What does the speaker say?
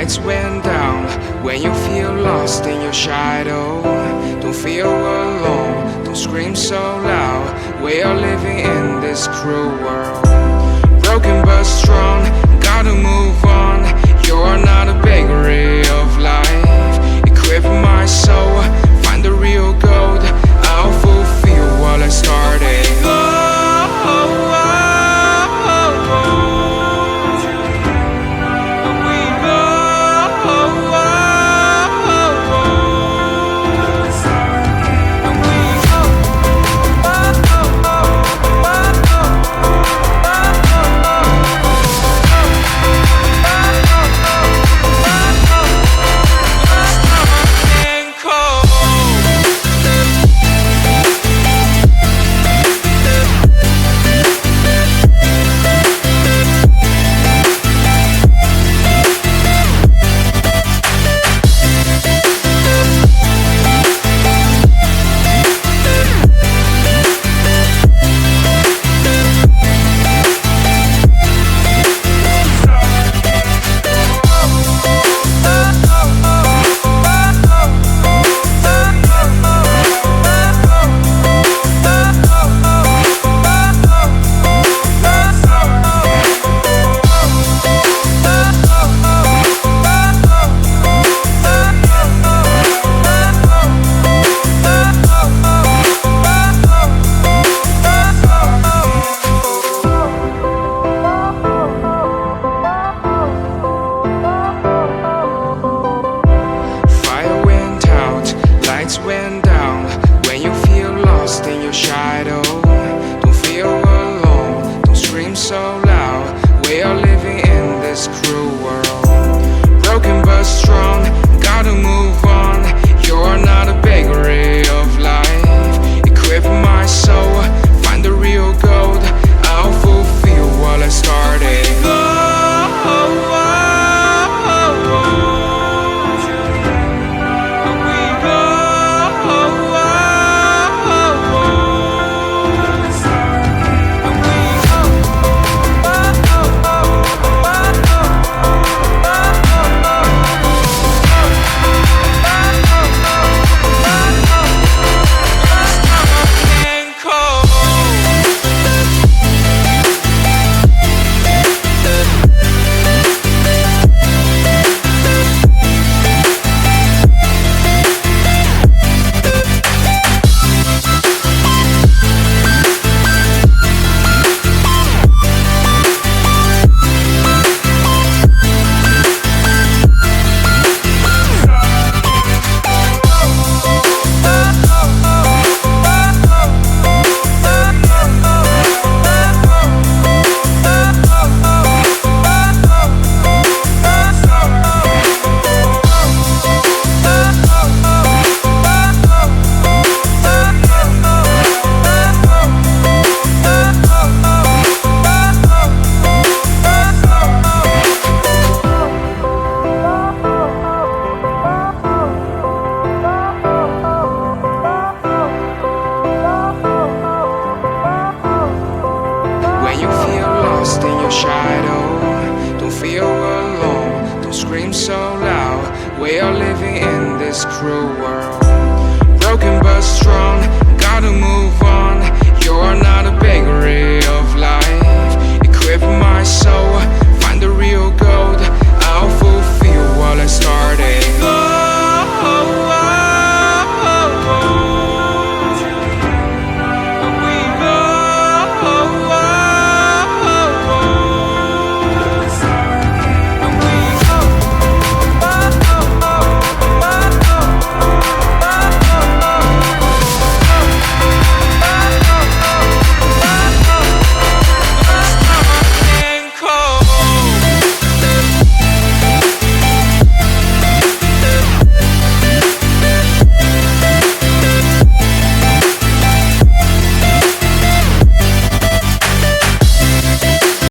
lights went down. When you feel lost in your shadow, don't feel alone, don't scream so loud. We are living in this cruel world, broken but strong, gotta move on. You're not a bakery of life, equip my soul, find the real gold. I'll fulfill what I started. Went down. When you feel lost in your shadow, don't feel alone, don't scream so loud. We are living in this cruel world, broken but strong, gotta move on. You're not a bakery of life, equip my soul, find the real gold. I'll fulfill what I started. In your shadow, don't feel alone, don't scream so loud. We are living in this cruel world, broken but strong, gotta move on. You're not a bakery of life, equip my soul,